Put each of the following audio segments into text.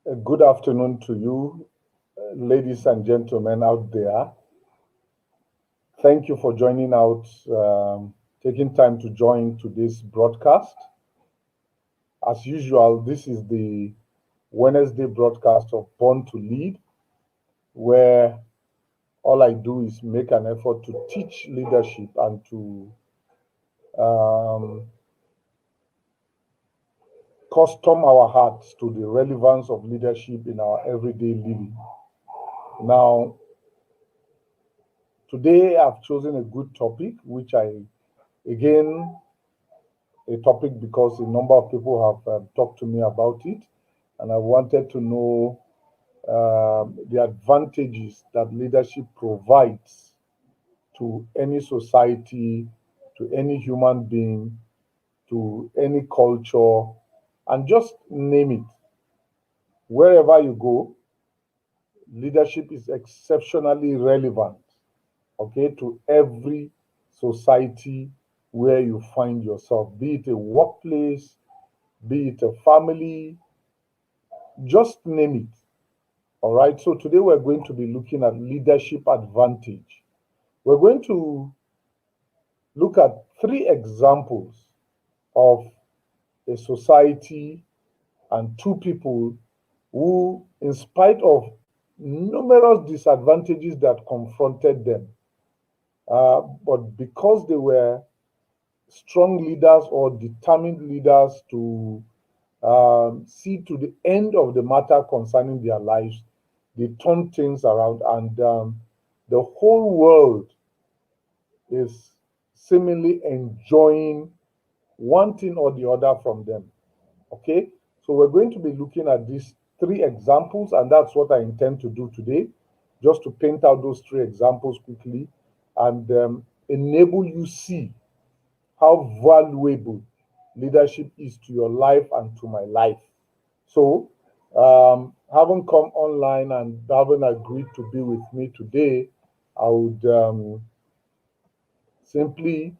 Good afternoon to you, ladies and gentlemen out there. Thank you for joining out, taking time to join today's broadcast. As usual, this is the Wednesday broadcast of Born to Lead, where all I do is make an effort to teach leadership and to um, custom our hearts to the relevance of leadership in our everyday living. Now, today I've chosen a good topic, which again, a topic because a number of people have talked to me about it, and I wanted to know the advantages that leadership provides to any society, to any human being, to any culture, and just name it. Wherever you go, leadership is exceptionally relevant, okay, to every society where you find yourself, be it a workplace, be it a family, just name it. All right. So today we're going to be looking at leadership advantage. We're going to look at three examples of a society and two people who, in spite of numerous disadvantages that confronted them, but because they were strong leaders or determined leaders to see to the end of the matter concerning their lives, they turn things around, and the whole world is seemingly enjoying one thing or the other from them. Okay, so we're going to be looking at these three examples, and that's what I intend to do today, just to paint out those three examples quickly and enable you see how valuable leadership is to your life and to my life. So, having come online and having agreed to be with me today, I would simply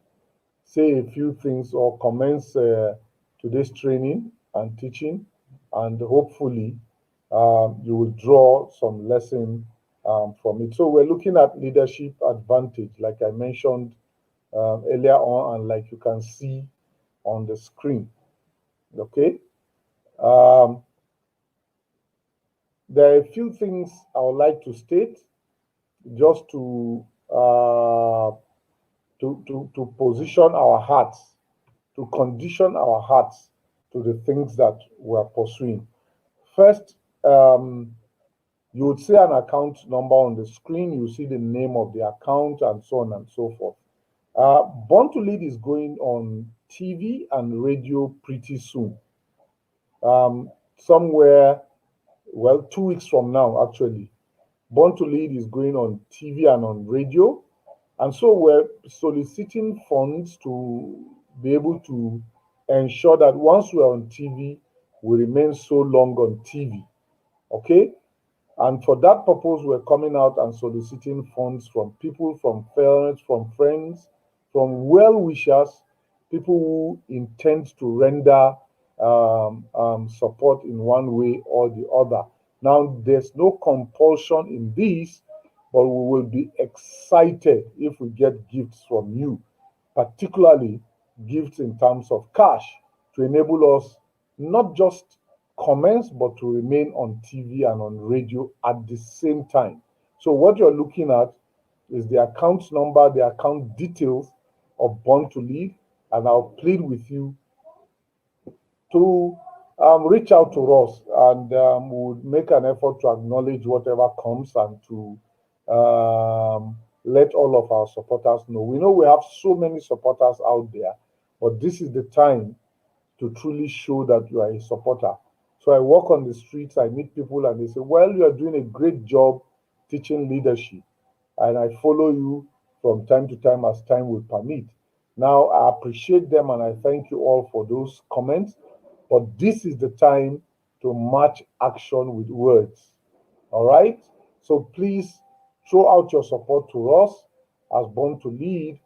say a few things or commence today's training and teaching, and hopefully you will draw some lesson from it. So, we're looking at leadership advantage, like I mentioned earlier on, and like you can see on the screen. Okay. Um, there are a few things I would like to state just to position our hearts, to condition our hearts to the things that we're pursuing. First, you would see an account number on the screen, you see the name of the account, and so on and so forth. Born to Lead is going on TV and radio pretty soon. Somewhere, well, 2 weeks from now, actually. Born to Lead is going on TV and on radio. And so we're soliciting funds to be able to ensure that once we're on TV, we remain so long on TV. Okay? And for that purpose, we're coming out and soliciting funds from people, from parents, from friends, from well wishers, people who intend to render support in one way or the other. Now, there's no compulsion in this, but we will be excited if we get gifts from you, particularly gifts in terms of cash to enable us not just commence, but to remain on TV and on radio at the same time. So, what you're looking at is the account number, the account details of Born to Lead, and I'll plead with you to reach out to us, and we'll make an effort to acknowledge whatever comes and to let all of our supporters know. We know we have so many supporters out there, but this is the time to truly show that you are a supporter. So I walk on the streets, I meet people, and they say, well, you are doing a great job teaching leadership. And I follow you from time to time as time will permit. Now, I appreciate them and I thank you all for those comments. But this is the time to match action with words. All right? So please throw out your support to us as Born to Lead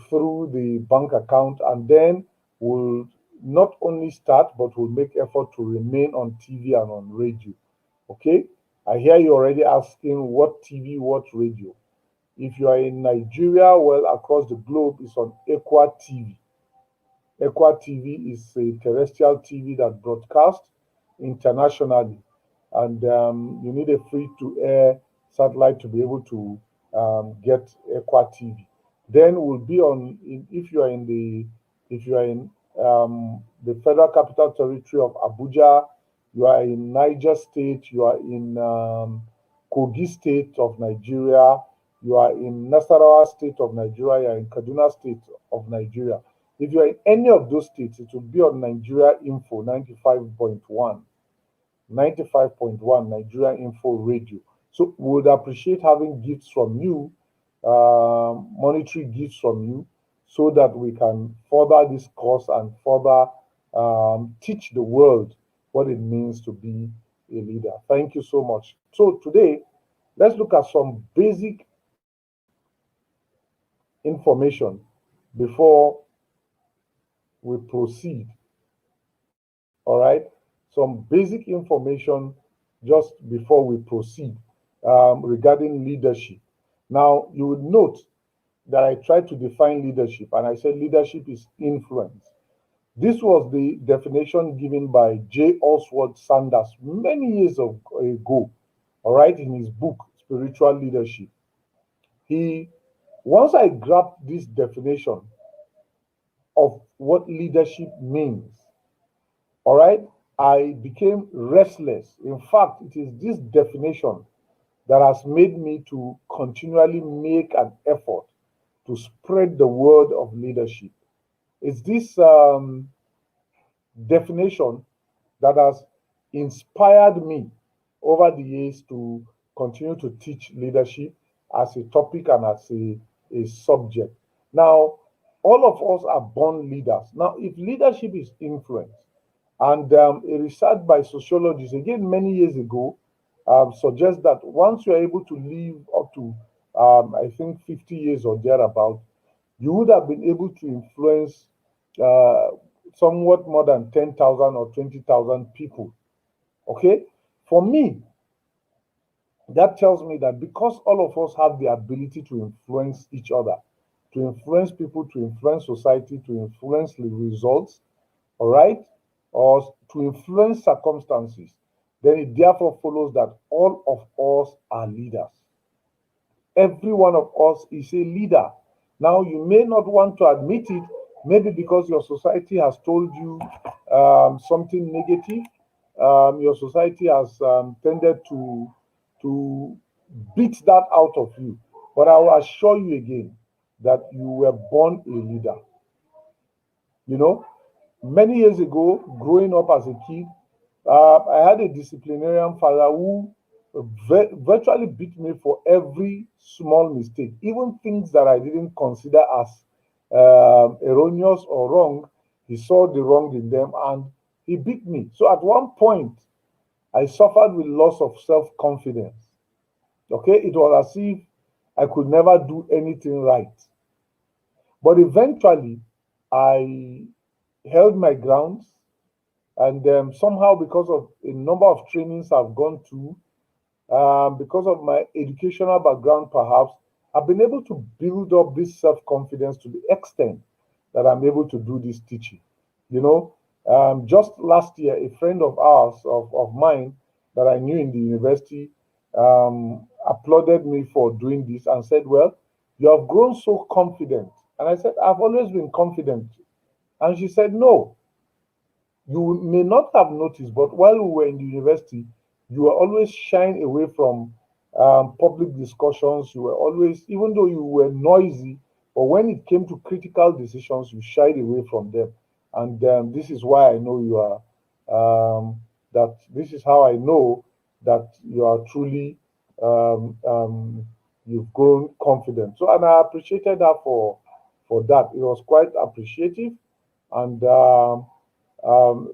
through the bank account, and then we'll not only start, but we'll make effort to remain on TV and on radio. Okay, I hear you already asking what TV, what radio. If you are in Nigeria, well, across the globe, it's on Equa TV. Equa TV is a terrestrial TV that broadcasts internationally, and you need a free-to-air satellite to be able to get Equa TV. Then we'll be on if you are in the Federal Capital Territory of Abuja, you are in Niger State, you are in Kogi State of Nigeria, you are in Nasarawa State of Nigeria, you are in Kaduna State of Nigeria. If you are in any of those states, it will be on Nigeria Info 95.1, 95.1 Nigeria Info Radio. So we would appreciate having gifts from you, monetary gifts from you, so that we can further this course and further teach the world what it means to be a leader. Thank you so much. So today, let's look at some basic information before we proceed. All right, some basic information just before we proceed regarding leadership. Now, you would note that I tried to define leadership and I said leadership is influence. This was the definition given by J. Oswald Sanders many years ago, all right, in his book, Spiritual Leadership. He, once I grabbed this definition of what leadership means, all right, I became restless. In fact, it is this definition that has made me to continually make an effort to spread the word of leadership. It's this definition that has inspired me over the years to continue to teach leadership as a topic and as a subject. Now, all of us are born leaders. Now, if leadership is influence, and a research by sociologists, again, many years ago, suggests that once you are able to live up to, I think, 50 years or thereabout, you would have been able to influence uh, somewhat more than 10,000 or 20,000 people. Okay? For me, that tells me that because all of us have the ability to influence each other, to influence people, to influence society, to influence the results, all right, or to influence circumstances, then it therefore follows that all of us are leaders. Every one of us is a leader. Now, you may not want to admit it, maybe because your society has told you something negative. Your society has tended to beat that out of you. But I will assure you again that you were born a leader. You know, many years ago, growing up as a kid, I had a disciplinarian father who virtually beat me for every small mistake, even things that I didn't consider as erroneous or wrong. He saw the wrong in them and he beat me. So at one point, I suffered with loss of self confidence. Okay, it was as if I could never do anything right. But eventually, I held my grounds, and somehow, because of a number of trainings I've gone through, because of my educational background, perhaps, I've been able to build up this self confidence to the extent that I'm able to do this teaching. You know, just last year, a friend of ours, of mine, that I knew in the university, applauded me for doing this and said, well, you have grown so confident. And I said, I've always been confident. And she said, no, you may not have noticed, but while we were in the university, you were always shying away from public discussions. You were always, even though you were noisy, but when it came to critical decisions, you shied away from them. And this is why I know you are, this is how I know that you are truly, you've grown confident. So, and I appreciated her for that. It was quite appreciative. And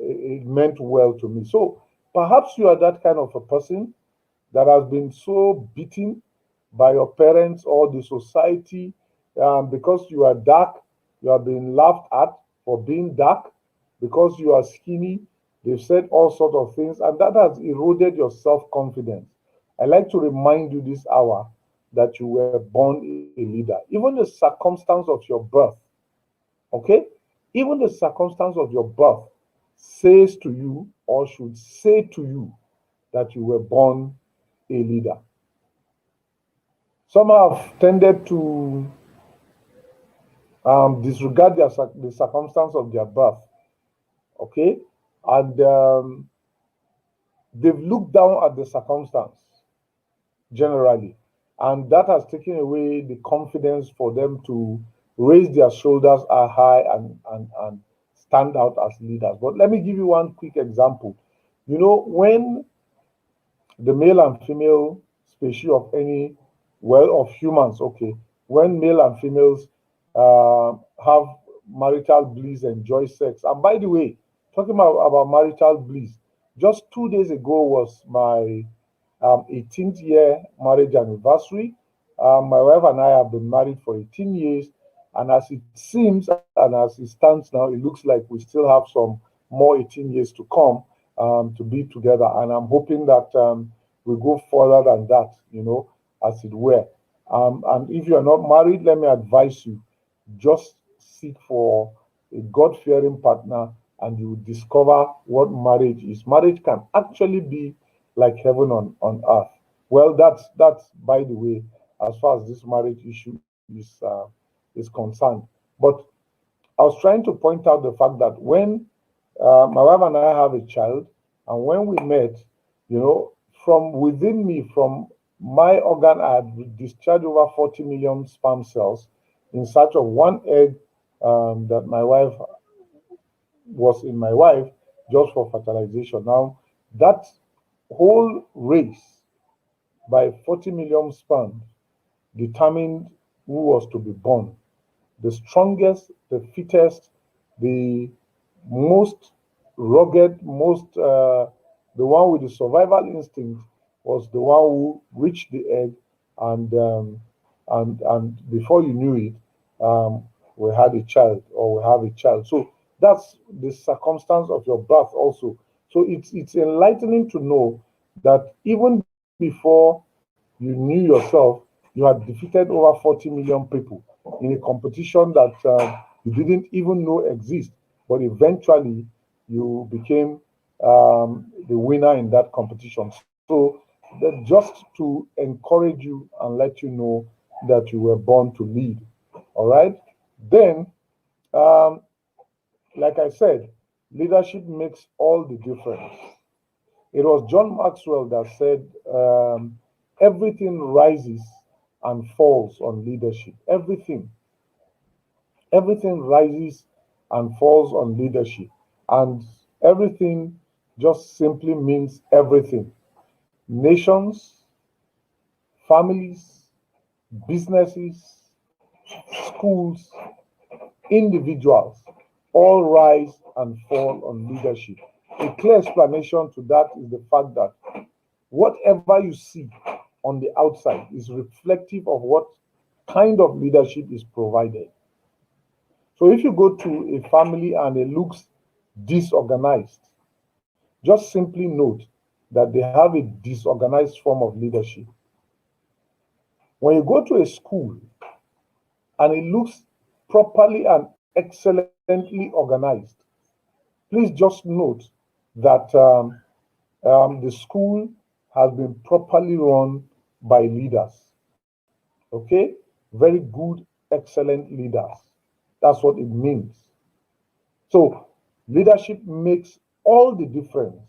it meant well to me. So perhaps you are that kind of a person that has been so beaten by your parents or the society because you are dark, you have been laughed at for being dark, because you are skinny, They've said all sorts of things, and that has eroded your self-confidence. I like to remind you this hour that you were born a leader. Even the circumstance of your birth, okay? Even the circumstance of your birth says to you, or should say to you, that you were born a leader. Some have tended to disregard the circumstance of their birth, okay? And they've looked down at the circumstance generally, and that has taken away the confidence for them to raise their shoulders high and stand out as leaders. But let me give you one quick example. You know, when the male and female species of any, well, of humans, okay, when male and females have marital bliss, enjoy sex. And by the way, talking about marital bliss, just 2 days ago was my 18th year marriage anniversary. My wife and I have been married for 18 years, and as it seems and as it stands now, it looks like we still have some more 18 years to come to be together. And I'm hoping that we go further than that, as it were. And if you're not married, let me advise you, just seek for a God-fearing partner, and you will discover what marriage is. Marriage can actually be like heaven on earth. Well, that's by the way, as far as this marriage issue is concerned. But I was trying to point out the fact that when my wife and I have a child, and when we met, from within me, from my organ, I had discharged over 40 million sperm cells in search of one egg that my wife was in my wife, just for fertilization. Now, that whole race by 40 million sperm determined who was to be born. The strongest, the fittest, the most rugged, the one with the survival instinct was the one who reached the egg, and before you knew it, we had a child, or we have a child. So that's the circumstance of your birth also. So it's enlightening to know that even before you knew yourself, you had defeated over 40 million people in a competition that you didn't even know exist. But eventually, you became the winner in that competition. So that just to encourage you and let you know that you were born to lead. All right. Then, um, like I said, leadership makes all the difference. It was John Maxwell that said, everything rises and falls on leadership. Everything rises and falls on leadership. And everything just simply means everything. Nations, families, businesses, schools, individuals all rise and fall on leadership. A clear explanation to that is the fact that whatever you see on the outside is reflective of what kind of leadership is provided. So if you go to a family and it looks disorganized, just simply note that they have a disorganized form of leadership. When you go to a school and it looks properly and excellently organized, please just note that the school has been properly run by leaders. Okay? Very good, excellent leaders. That's what it means. So, leadership makes all the difference,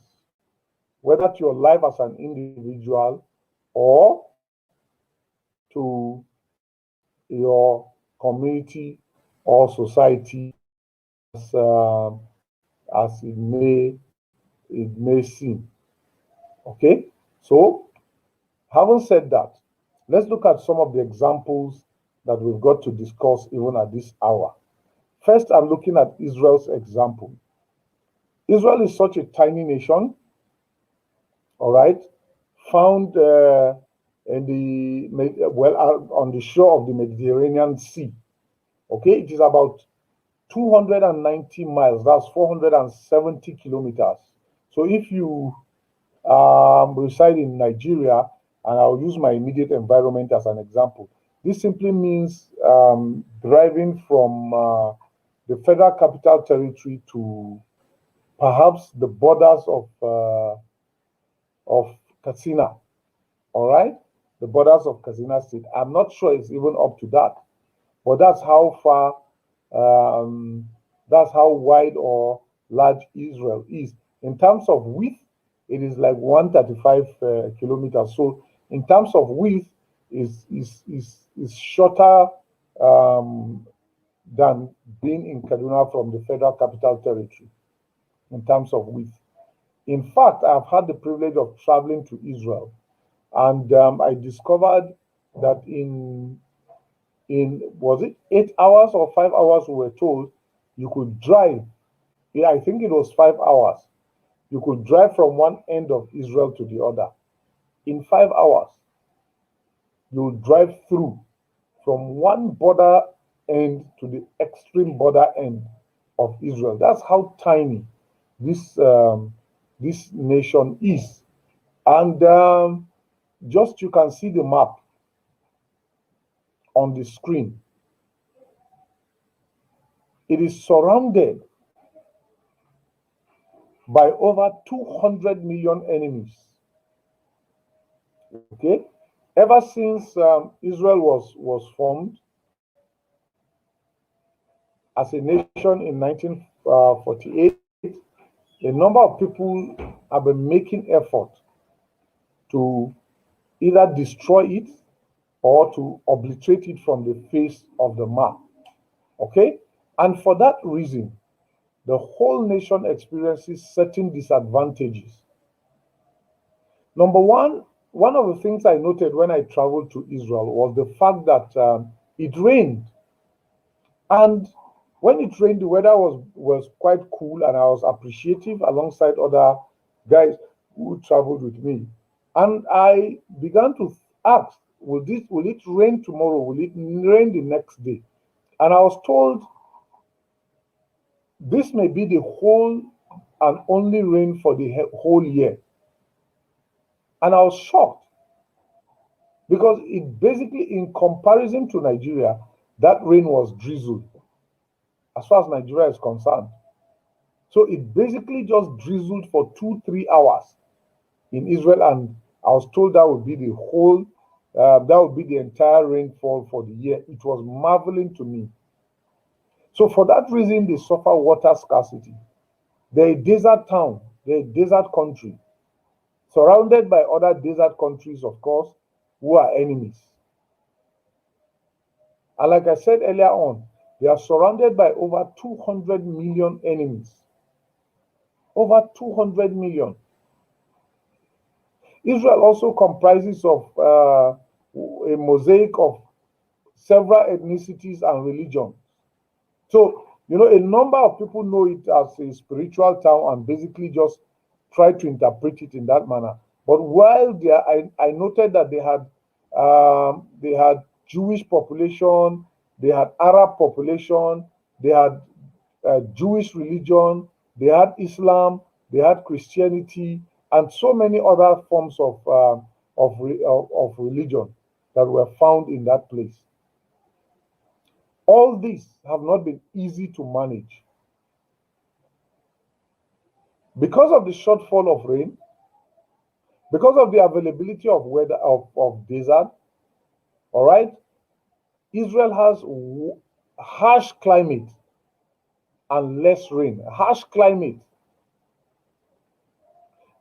whether to your life as an individual or to your community or society, as, as it may seem. Okay? So, having said that, let's look at some of the examples that we've got to discuss even at this hour. First, I'm looking at Israel's example. Israel is such a tiny nation, all right, found in on the shore of the Mediterranean Sea. Okay, it is about 290 miles, that's 470 kilometers So if you reside in Nigeria, and I'll use my immediate environment as an example, this simply means driving from the Federal Capital Territory to perhaps the borders of Katsina. All right, the borders of Katsina State. I'm not sure it's even up to that, but that's how far, um, that's how wide or large Israel is. In terms of width, it is like 135 kilometers. So, in terms of width, is shorter um, than being in Kaduna from the Federal Capital Territory in terms of width. In fact, I've had the privilege of traveling to Israel, and I discovered that in was it 8 hours or 5 hours, we were told you could drive. Yeah, I think it was 5 hours. You could drive from one end of Israel to the other. In 5 hours, you drive through from one border end to the extreme border end of Israel. That's how tiny this nation is. And just you can see the map on the screen. It is surrounded by over 200 million enemies. Okay, ever since Israel was formed as a nation in 1948, a number of people have been making effort to either destroy it or to obliterate it from the face of the map. Okay, and for that reason, the whole nation experiences certain disadvantages. Number one of the things I noted when I traveled to Israel was the fact that it rained. And when it rained, the weather was quite cool, and I was appreciative alongside other guys who traveled with me. And I began to ask, will it rain tomorrow? Will it rain the next day? And I was told this may be the whole and only rain for the whole year. And I was shocked because it basically, in comparison to Nigeria, that rain was drizzle as far as Nigeria is concerned. So it basically just drizzled for 2, 3 hours in Israel, and I was told that would be the whole, that would be the entire rainfall for the year. It was marveling to me. So for that reason, they suffer water scarcity. They're a desert town, they're a desert country, surrounded by other desert countries, of course, who are enemies. And like I said earlier on, they are surrounded by over 200 million enemies. Over 200 million. Israel also comprises of a mosaic of several ethnicities and religions. So, a number of people know it as a spiritual town and basically just try to interpret it in that manner. But while there, I noted that they had Jewish population, they had Arab population, they had Jewish religion, they had Islam, they had Christianity, and so many other forms of religion that were found in that place. All these have not been easy to manage. Because of the shortfall of rain, because of the availability of weather of desert, all right, Israel has harsh climate and less rain. Harsh climate.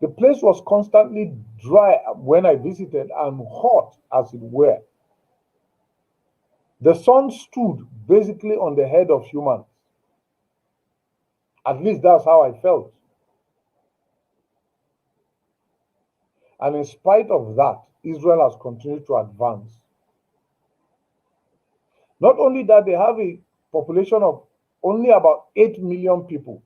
The place was constantly dry when I visited and hot as it were. The sun stood basically on the head of humans. At least that's how I felt. And in spite of that, Israel has continued to advance. Not only that, they have a population of only about 8 million people.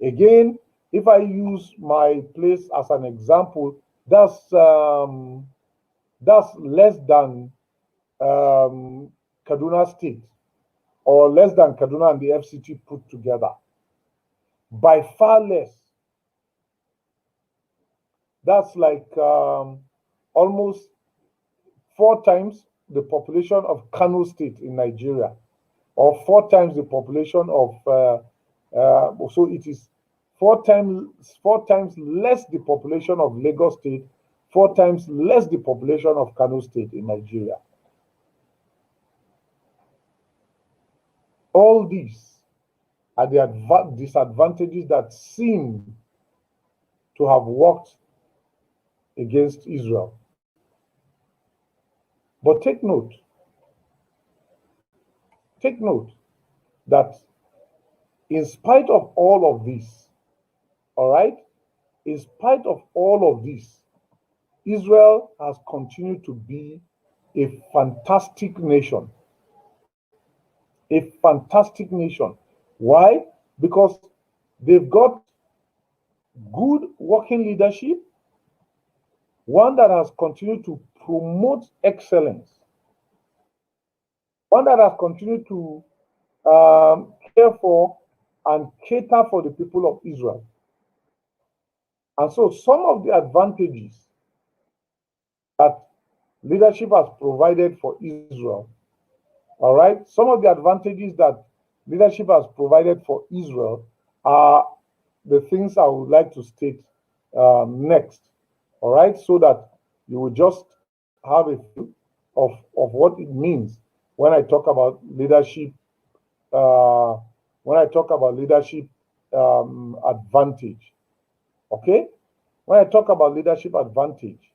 Again, if I use my place as an example, that's less than Kaduna State, or less than Kaduna and the FCT put together. By far less. That's like almost 4 times the population of Kano State in Nigeria, or 4 times the population of. So it is 4 times less the population of Lagos State, 4 times less the population of Kano State in Nigeria. All these are the disadvantages that seem to have worked against Israel. But take note that in spite of all of this, all right, in spite of all of this, Israel has continued to be a fantastic nation. A fantastic nation. Why? Because they've got good working leadership, one that has continued to promote excellence, one that has continued to care for and cater for the people of Israel. And so some of the advantages that leadership has provided for Israel, all right, some of the advantages that leadership has provided for Israel are the things I would like to state next, all right, so that you will just have a feel of what it means when I talk about leadership, uh, when I talk about leadership advantage. Okay? When I talk about leadership advantage,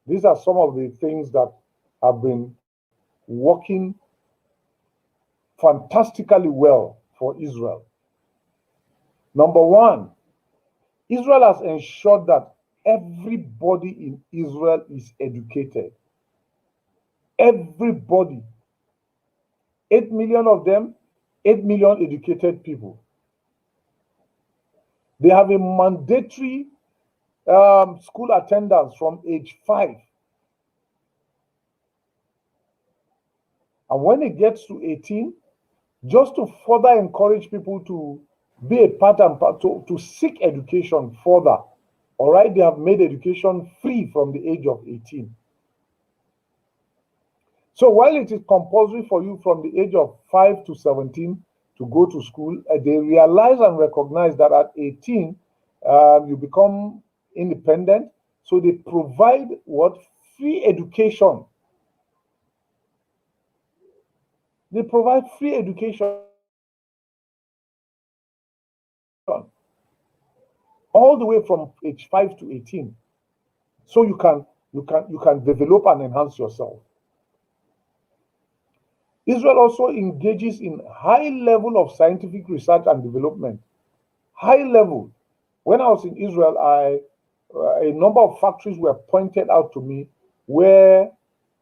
these are some of the things that have been working fantastically well for Israel. Number one, Israel has ensured that everybody in Israel is educated. Everybody. 8 million of them, 8 million educated people. They have a mandatory school attendance from age 5. And when it gets to 18, just to further encourage people to be a part and part, to seek education further, all right, they have made education free from the age of 18. So while it is compulsory for you from the age of 5 to 17 to go to school, they realize and recognize that at 18, you become independent. So they provide what? Free education. They provide free education all the way from age 5 to 18. So you can develop and enhance yourself. Israel also engages in high level of scientific research and development. High level. When I was in Israel, a number of factories were pointed out to me where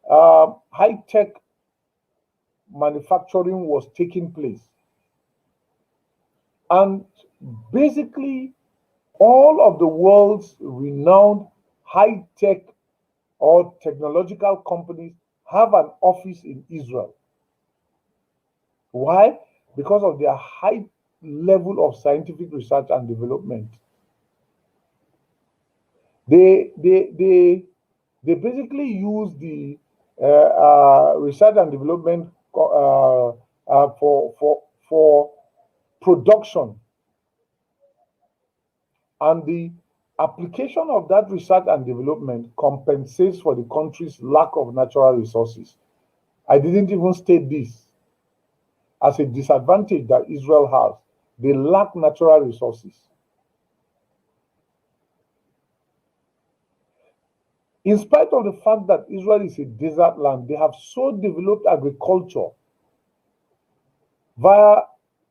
high-tech manufacturing was taking place. And basically, all of the world's renowned high-tech or technological companies have an office in Israel. Why? Because of their high level of scientific research and development. They basically use the research and development for production, and the application of that research and development compensates for the country's lack of natural resources. I didn't even state this as a disadvantage that Israel has. They lack natural resources. In spite of the fact that Israel is a desert land, they have so developed agriculture via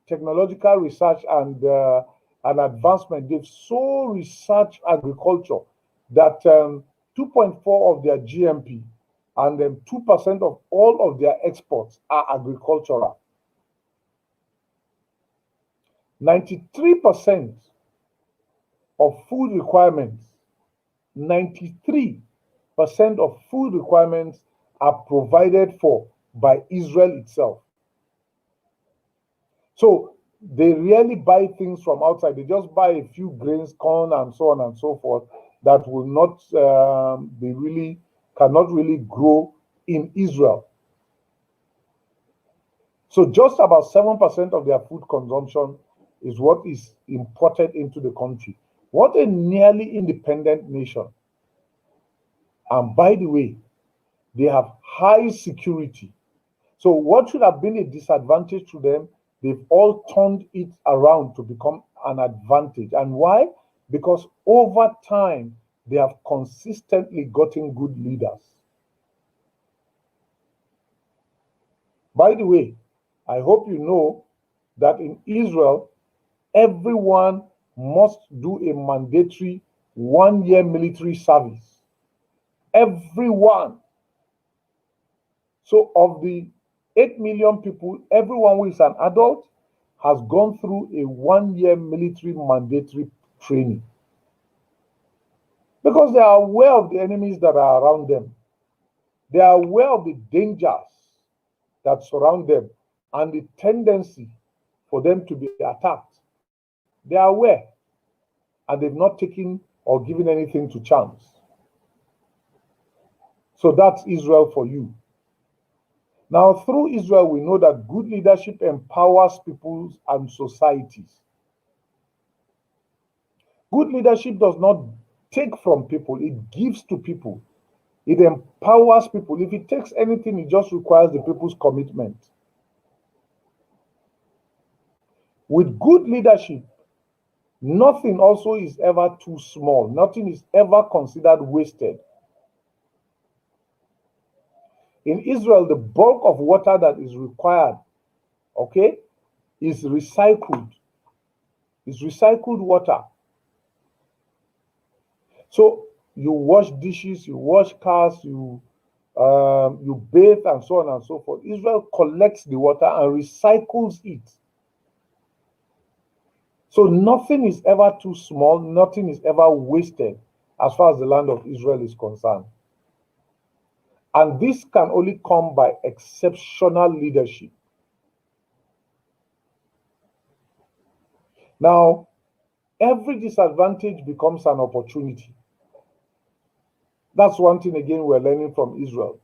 technological research and advancement. They've so researched agriculture that 2.4 of their GMP and 2% of all of their exports are agricultural. 93% of food requirements, 93% of food requirements are provided for by Israel itself. So they rarely buy things from outside. They just buy a few grains, corn, and so on and so forth. that will not cannot really grow in Israel. So just about 7% of their food consumption is what is imported into the country. What a nearly independent nation. And by the way, they have high security. So what should have been a disadvantage to them, they've all turned it around to become an advantage. And why? Because over time, they have consistently gotten good leaders. By the way, I hope you know that in Israel, everyone must do a mandatory 1-year military service. Everyone. So of the 8 million people, everyone who is an adult has gone through a 1-year military mandatory training. Because they are aware of the enemies that are around them. They are aware of the dangers that surround them and the tendency for them to be attacked. They are aware, and they've not taken or given anything to chance. So that's Israel for you. Now, through Israel, we know that good leadership empowers peoples and societies. Good leadership does not take from people, it gives to people. It empowers people. If it takes anything, it just requires the people's commitment. With good leadership, nothing also is ever too small. Nothing is ever considered wasted. In Israel, the bulk of water that is required, okay, is recycled. It's recycled water. So you wash dishes, you wash cars, you bathe, and so on and so forth. Israel collects the water and recycles it. So nothing is ever too small, nothing is ever wasted as far as the land of Israel is concerned. And this can only come by exceptional leadership. Now, every disadvantage becomes an opportunity. That's one thing again we're learning from Israel,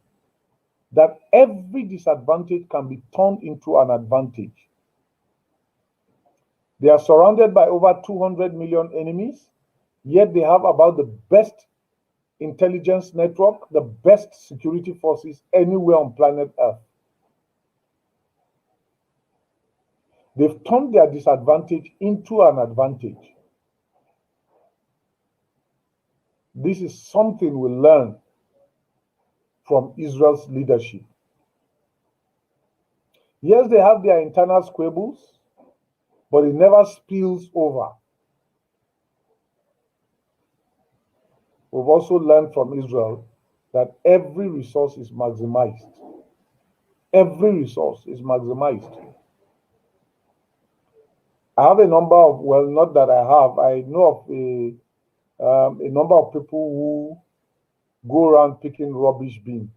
that every disadvantage can be turned into an advantage. They are surrounded by over 200 million enemies, yet they have about the best intelligence network, the best security forces anywhere on planet Earth. They've turned their disadvantage into an advantage. This is something we learn from Israel's leadership. Yes, they have their internal squabbles, but it never spills over. We've also learned from Israel that every resource is maximized. Every resource is maximized. I have a number of, well, not that I know of a number of people who go around picking rubbish bins.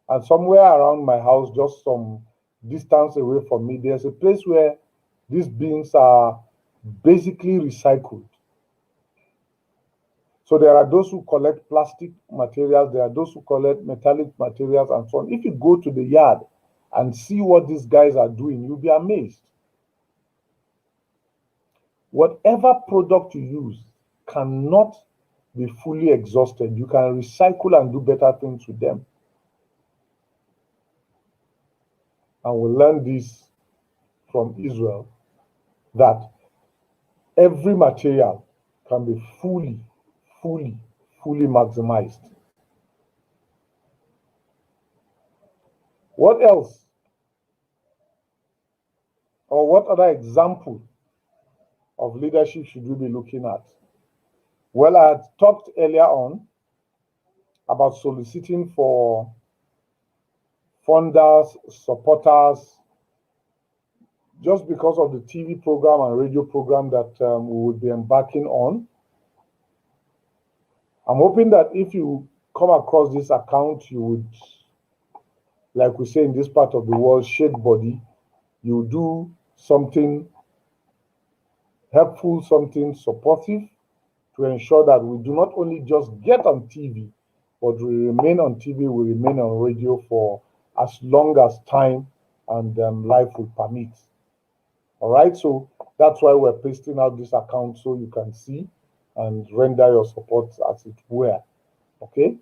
And somewhere around my house, just some distance away from me, there's a place where these bins are basically recycled. So there are those who collect plastic materials, there are those who collect metallic materials, and so on. If you go to the yard and see what these guys are doing, you'll be amazed. Whatever product you use cannot be fully exhausted. You can recycle and do better things with them. And we learn this from Israel, that every material can be fully maximized. What else? Or what other example of leadership should we be looking at? Well, I had talked earlier on about soliciting for funders, supporters, just because of the TV program and radio program that we would be embarking on. I'm hoping that if you come across this account, you would, like we say in this part of the world, shake body. You do something helpful, something supportive, to ensure that we do not only just get on TV, but we remain on TV, we remain on radio for as long as time and life will permit. All right, so that's why we're pasting out this account so you can see and render your support as it were. Okay.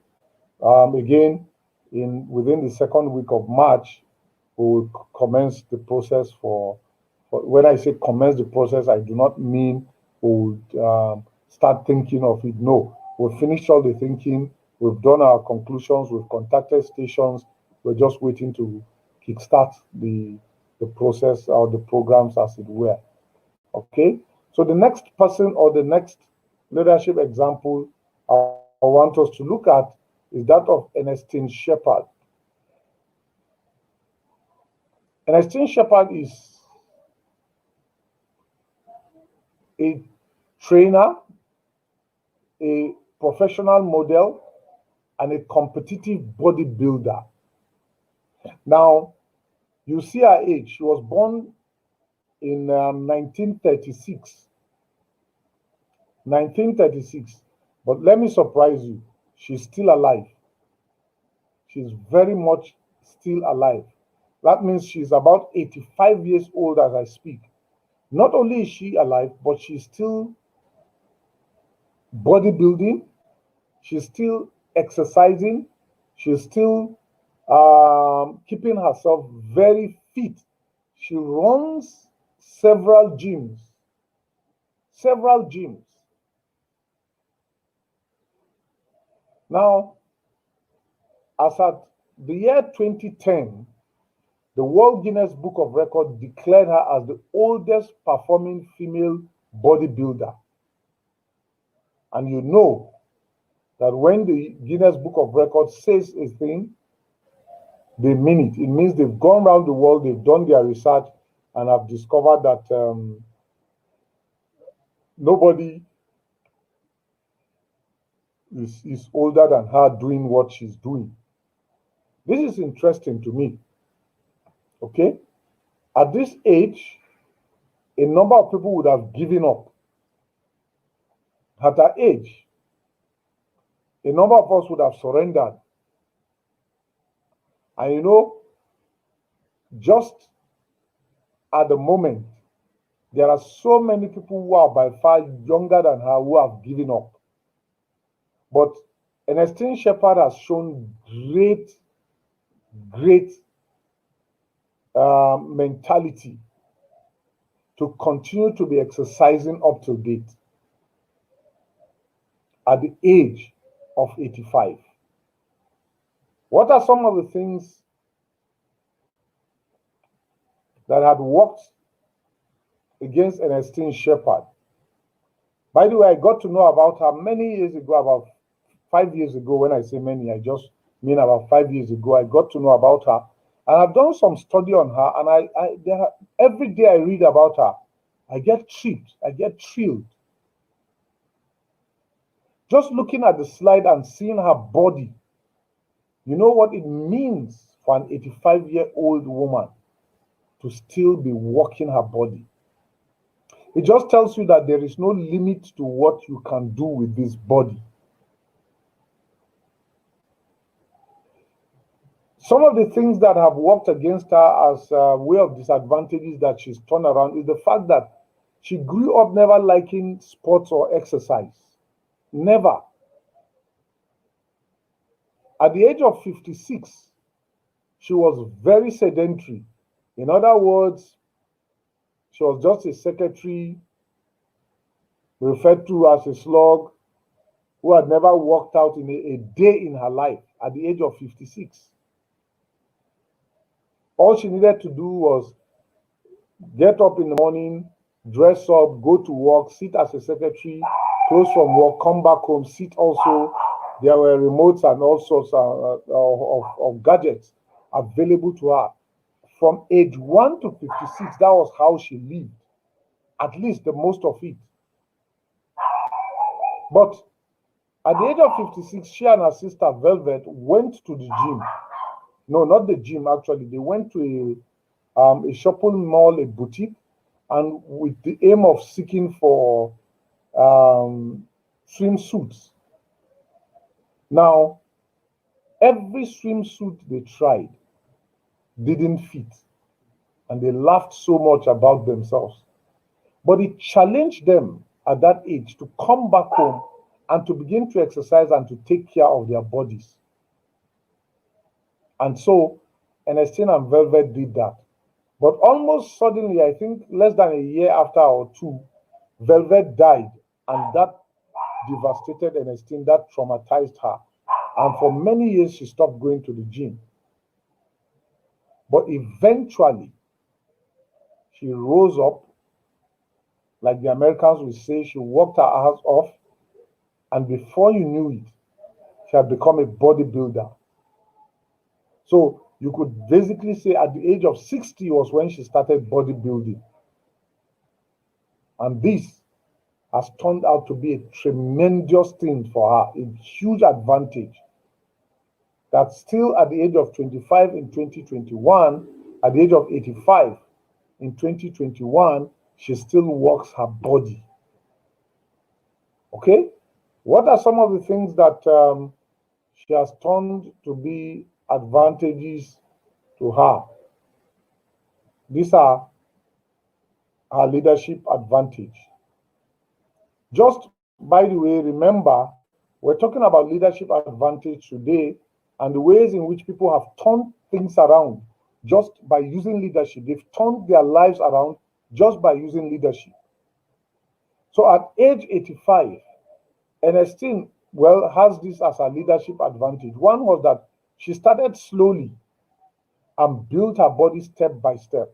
Again, within the second week of March, we will commence the process for when I say commence the process, I do not mean we would start thinking of it. No, we've finished all the thinking, we've done our conclusions, we've contacted stations, we're just waiting to kickstart the process or the programs as it were. Okay, so the next person or the next leadership example I want us to look at is that of Ernestine Shepard. Ernestine Shepard is a trainer, a professional model, and a competitive bodybuilder. Now, you see her age. She was born in 1936. 1936. But let me surprise you. She's still alive. She's very much still alive. That means she's about 85 years old as I speak. Not only is she alive, but she's still bodybuilding. She's still exercising. She's still keeping herself very fit. She runs several gyms. Several gyms. Now, as at the year 2010, the World Guinness Book of Records declared her as the oldest performing female bodybuilder. And you know that when the Guinness Book of Records says a thing, they mean it. It means they've gone around the world, they've done their research, and have discovered that nobody is older than her doing what she's doing. This is interesting to me. Okay? At this age, a number of people would have given up. At her age, a number of us would have surrendered. And you know, just at the moment, there are so many people who are by far younger than her who have given up. But Ernestine Shepard has shown great mentality to continue to be exercising up to date at the age of 85. What are some of the things that had worked against Ernestine Shepard? By the way, I got to know about her many years ago, about 5 years ago. When I say many, I just mean about 5 years ago. I got to know about her, and I've done some study on her. And every day I read about her, I get tripped, I get thrilled. Just looking at the slide and seeing her body, you know what it means for an 85-year-old woman to still be working her body. It just tells you that there is no limit to what you can do with this body. Some of the things that have worked against her as a way of disadvantages that she's turned around is the fact that she grew up never liking sports or exercise. Never. At the age of 56, she was very sedentary. In other words, she was just a secretary, referred to as a slug, who had never worked out in a day in her life at the age of 56. All she needed to do was get up in the morning, dress up, go to work, sit as a secretary, close from work, come back home, sit also. There were remotes and all sorts of gadgets available to her. From age 1 to 56, that was how she lived, at least the most of it. But at the age of 56, she and her sister Velvet went to the gym. No, not the gym, actually. They went to a shopping mall, a boutique, and with the aim of seeking for swimsuits. Now, every swimsuit they tried didn't fit, and they laughed so much about themselves. But it challenged them at that age to come back home and to begin to exercise and to take care of their bodies. And so Ernestine and Velvet did that. But almost suddenly, I think less than a year after or two, Velvet died, and that devastated Ernestine, that traumatized her. And for many years, she stopped going to the gym. But eventually, she rose up, like the Americans would say, she worked her ass off, and before you knew it, she had become a bodybuilder. So you could basically say at the age of 60 was when she started bodybuilding. And this has turned out to be a tremendous thing for her, a huge advantage. That still at the age of 25 in 2021, at the age of 85 in 2021, she still works her body. Okay? What are some of the things that she has turned to be advantages to her? These are her leadership advantage. Just by the way, remember, we're talking about leadership advantage today and the ways in which people have turned things around just by using leadership. They've turned their lives around just by using leadership. So at age 85, Ernestine, well, has this as a leadership advantage. One was that she started slowly and built her body step by step.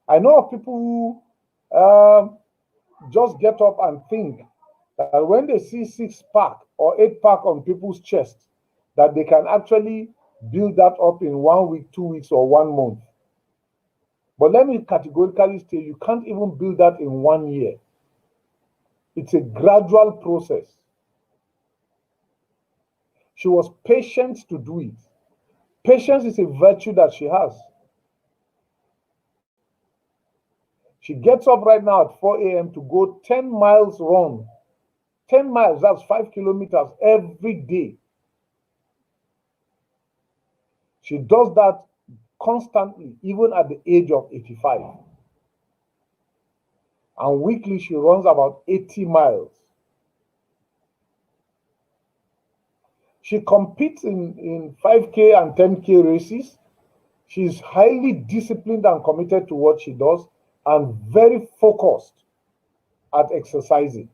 I know of people who just get up and think that when they see 6-pack or 8-pack on people's chest, that they can actually build that up in 1 week, 2 weeks, or 1 month. But let me categorically say you can't even build that in 1 year. It's a gradual process. She was patient to do it. Patience is a virtue that she has. She gets up right now at 4 a.m. to go 10 miles run. 10 miles, that's 5 kilometers every day. She does that constantly, even at the age of 85. And weekly, she runs about 80 miles. She competes in 5K and 10K races. She's highly disciplined and committed to what she does and very focused at exercising.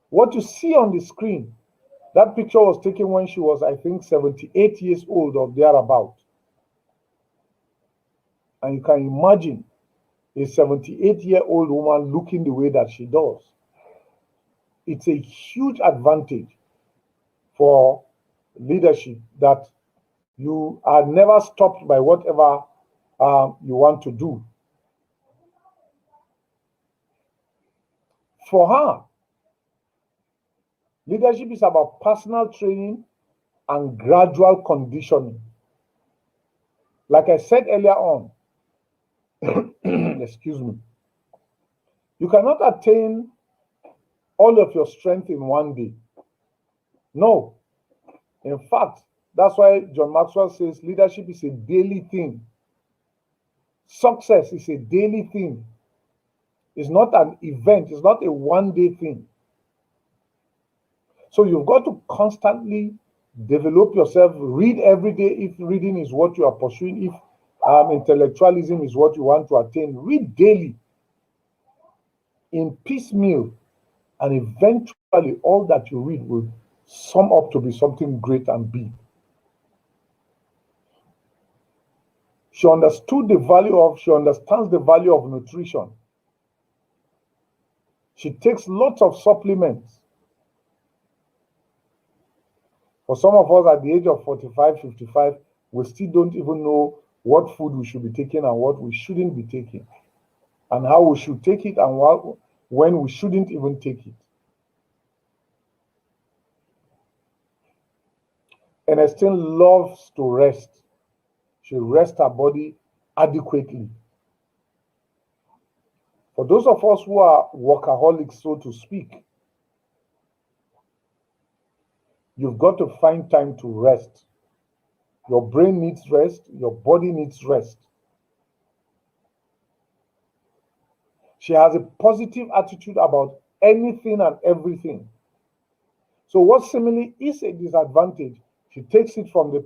What you see on the screen, that picture was taken when she was, I think, 78 years old or thereabout. And you can imagine a 78-year-old woman looking the way that she does. It's a huge advantage for leadership that you are never stopped by whatever you want to do. For her, leadership is about personal training and gradual conditioning. Like I said earlier on, excuse me, you cannot attain all of your strength in 1 day. No. In fact, that's why John Maxwell says leadership is a daily thing. Success is a daily thing. It's not an event, it's not a 1 day thing. So you've got to constantly develop yourself, read every day if reading is what you are pursuing, if intellectualism is what you want to attain. Read daily in piecemeal, and eventually all that you read will sum up to be something great and big. She understands the value of nutrition. She takes lots of supplements. For some of us at the age of 45, 55, we still don't even know what food we should be taking and what we shouldn't be taking, and how we should take it and when we shouldn't even take it. Ernestine loves to rest. She rests her body adequately. For those of us who are workaholics, so to speak, you've got to find time to rest. Your brain needs rest, your body needs rest. She has a positive attitude about anything and everything. So what seemingly is a disadvantage, she takes it from the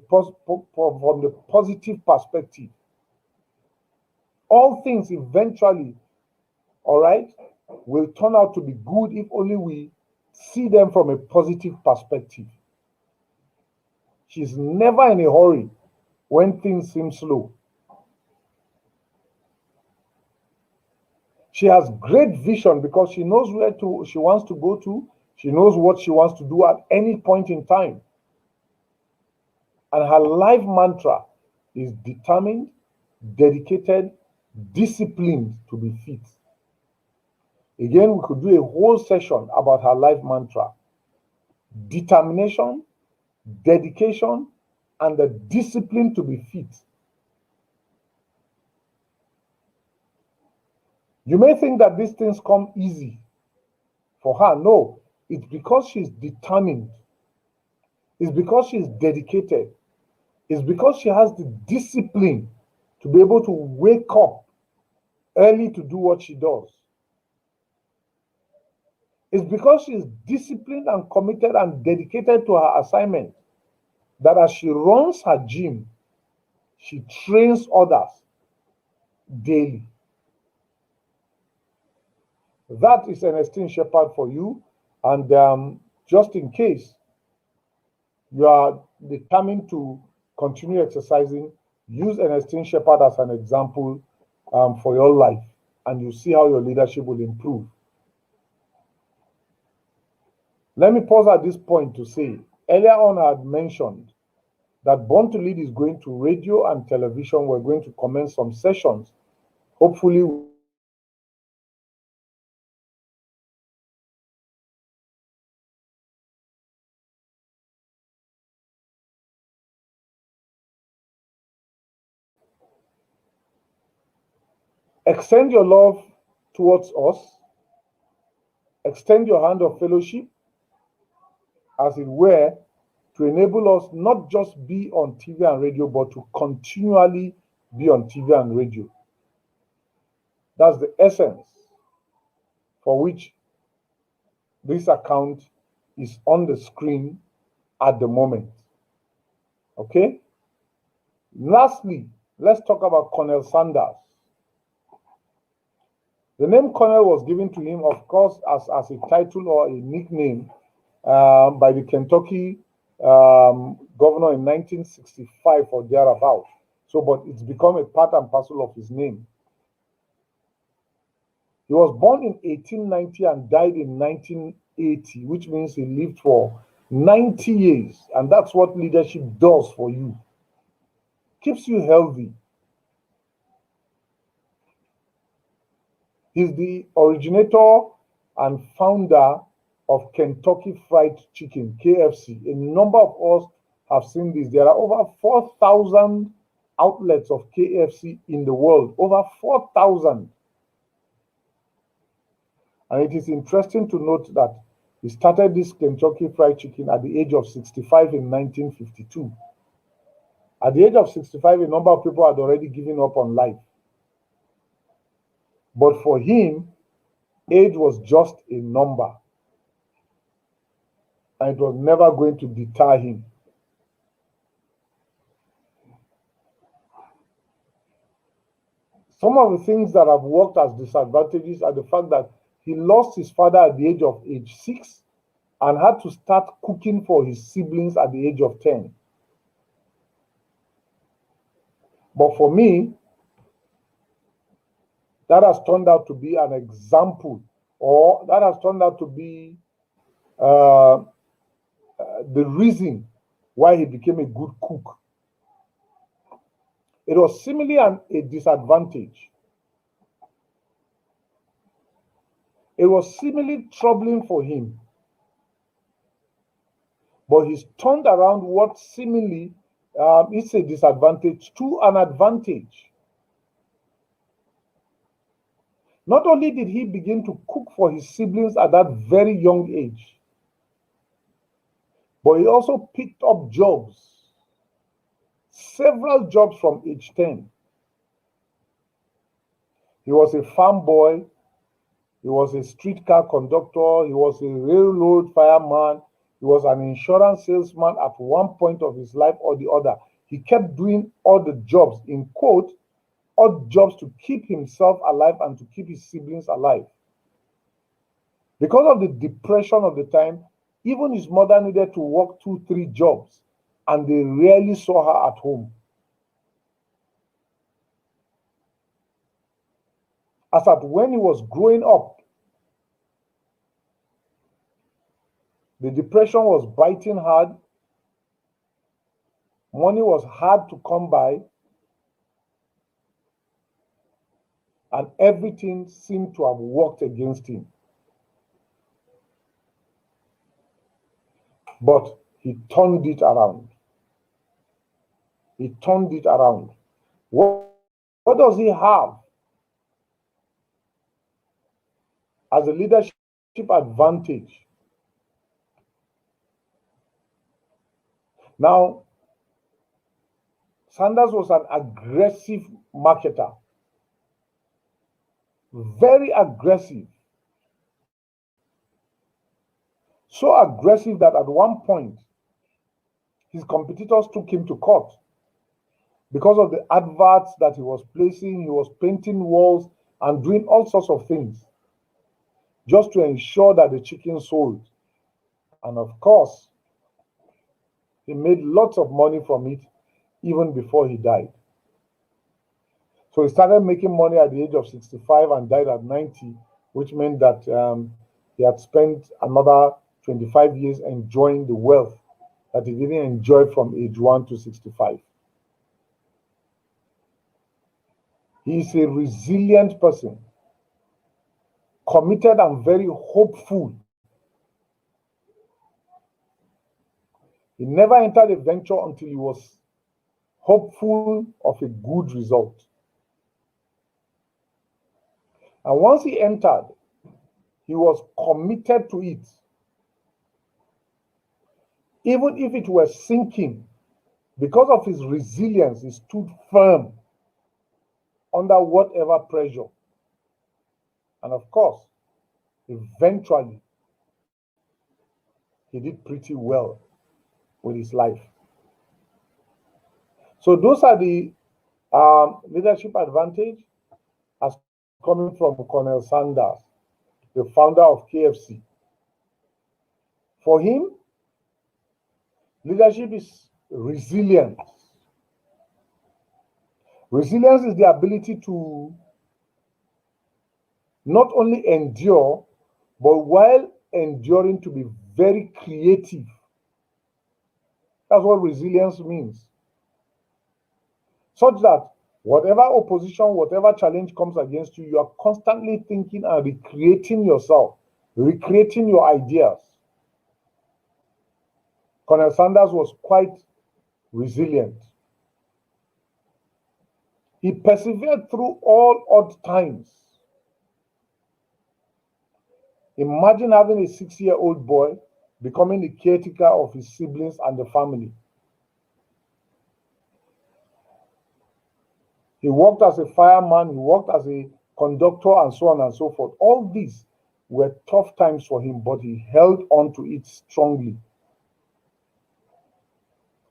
positive perspective. All things eventually, all right, will turn out to be good if only we see them from a positive perspective. She's never in a hurry when things seem slow. She has great vision because she knows where she wants to go to. She knows what she wants to do at any point in time. And her life mantra is determined, dedicated, disciplined to be fit. Again, we could do a whole session about her life mantra. Determination, dedication, and the discipline to be fit. You may think that these things come easy for her. No, it's because she's determined. It's because she's dedicated. It's because she has the discipline to be able to wake up early to do what she does. It's because she's disciplined and committed and dedicated to her assignment that as she runs her gym, she trains others daily. That is Ernestine Shepherd for you. And just in case you are determined to continue exercising, use Ernestine Shepherd as an example for your life, and you see how your leadership will improve. Let me pause at this point to say, earlier on I had mentioned that Born to Lead is going to radio and television. We're going to commence some sessions. Hopefully, extend your love towards us. Extend your hand of fellowship, as it were, to enable us not just be on TV and radio, but to continually be on TV and radio. That's the essence for which this account is on the screen at the moment. Okay? Lastly, let's talk about Colonel Sanders. The name Colonel was given to him, of course, as a title or a nickname by the Kentucky governor in 1965 or thereabout. So, but it's become a part and parcel of his name. He was born in 1890 and died in 1980, which means he lived for 90 years. And that's what leadership does for you. Keeps you healthy. He's the originator and founder of Kentucky Fried Chicken, KFC. A number of us have seen this. There are over 4,000 outlets of KFC in the world. Over 4,000. And it is interesting to note that he started this Kentucky Fried Chicken at the age of 65 in 1952. At the age of 65, a number of people had already given up on life. But for him, age was just a number. And it was never going to deter him. Some of the things that have worked as disadvantages are the fact that he lost his father at the age of 6 and had to start cooking for his siblings at the age of 10. But for me, that has turned out to be an example, or that has turned out to be the reason why he became a good cook. It was similarly a disadvantage. It was similarly troubling for him. But he's turned around what seemingly is a disadvantage to an advantage. Not only did he begin to cook for his siblings at that very young age, but he also picked up jobs, several jobs from age 10. He was a farm boy, he was a streetcar conductor, he was a railroad fireman, he was an insurance salesman at one point of his life or the other. He kept doing all the jobs, in quote, odd jobs to keep himself alive and to keep his siblings alive. Because of the depression of the time, even his mother needed to work 2, 3 jobs, and they rarely saw her at home. As at when he was growing up, the depression was biting hard, money was hard to come by, and everything seemed to have worked against him. But he turned it around. He turned it around. What does he have as a leadership advantage? Now, Sanders was an aggressive marketer, very aggressive. So aggressive that at one point, his competitors took him to court because of the adverts that he was placing. He was painting walls and doing all sorts of things just to ensure that the chicken sold. And of course, he made lots of money from it even before he died. So he started making money at the age of 65 and died at 90, which meant that he had spent another 25 years enjoying the wealth that he didn't enjoy from age 1 to 65. He is a resilient person, committed and very hopeful. He never entered a venture until he was hopeful of a good result. And once he entered, he was committed to it. Even if it were sinking, because of his resilience, he stood firm under whatever pressure. And of course, eventually, he did pretty well with his life. So those are the leadership advantage as coming from Colonel Sanders, the founder of KFC. For him, leadership is resilience. Resilience is the ability to not only endure, but while enduring, to be very creative. That's what resilience means. Such that whatever opposition, whatever challenge comes against you, you are constantly thinking and recreating yourself, recreating your ideas. Colonel Sanders was quite resilient. He persevered through all odd times. Imagine having a 6-year-old boy becoming the caretaker of his siblings and the family. He worked as a fireman, he worked as a conductor, and so on and so forth. All these were tough times for him, but he held on to it strongly.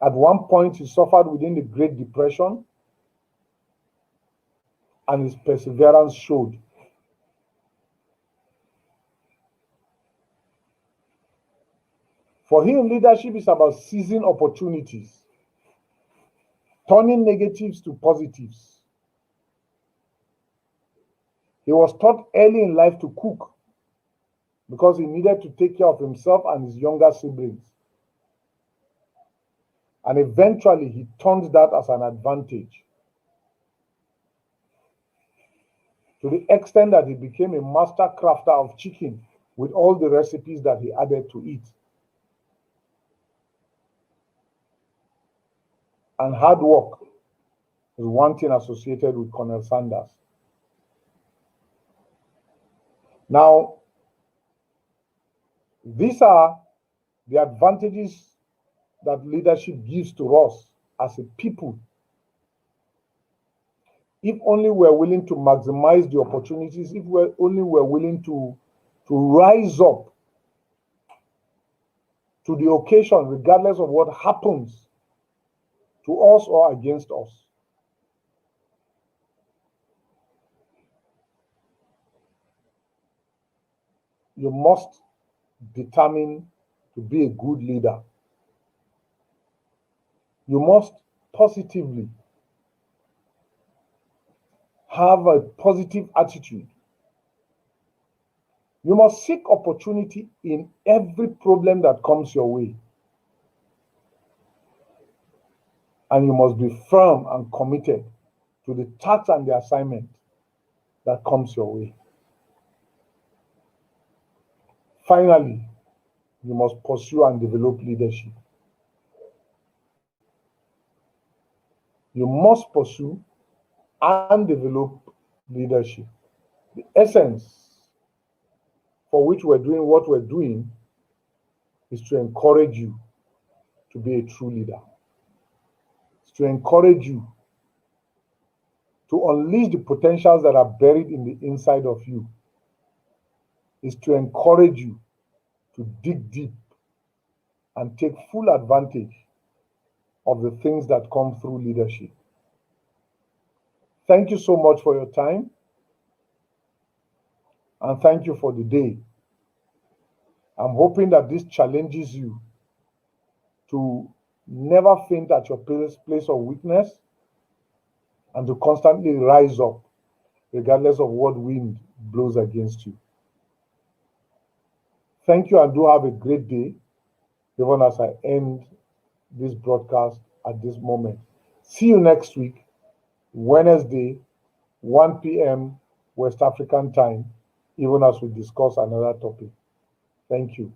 At one point, he suffered within the Great Depression, and his perseverance showed. For him, leadership is about seizing opportunities, turning negatives to positives. He was taught early in life to cook because he needed to take care of himself and his younger siblings. And eventually, he turned that as an advantage, to the extent that he became a master crafter of chicken with all the recipes that he added to it. And hard work is one thing associated with Colonel Sanders. Now, these are the advantages that leadership gives to us as a people. If only we're willing to maximize the opportunities, if we're willing to rise up to the occasion, regardless of what happens to us or against us. You must determine to be a good leader. You must positively have a positive attitude. You must seek opportunity in every problem that comes your way. And you must be firm and committed to the task and the assignment that comes your way. Finally, you must pursue and develop leadership. You must pursue and develop leadership. The essence for which we're doing what we're doing is to encourage you to be a true leader. It's to encourage you to unleash the potentials that are buried in the inside of you. It's to encourage you to dig deep and take full advantage of the things that come through leadership. Thank you so much for your time, and thank you for the day. I'm hoping that this challenges you to never faint at your place of weakness and to constantly rise up regardless of what wind blows against you. Thank you, and do have a great day, even as I end this broadcast at this moment. See you next week, Wednesday, 1 p.m. West African time, even as we discuss another topic. Thank you.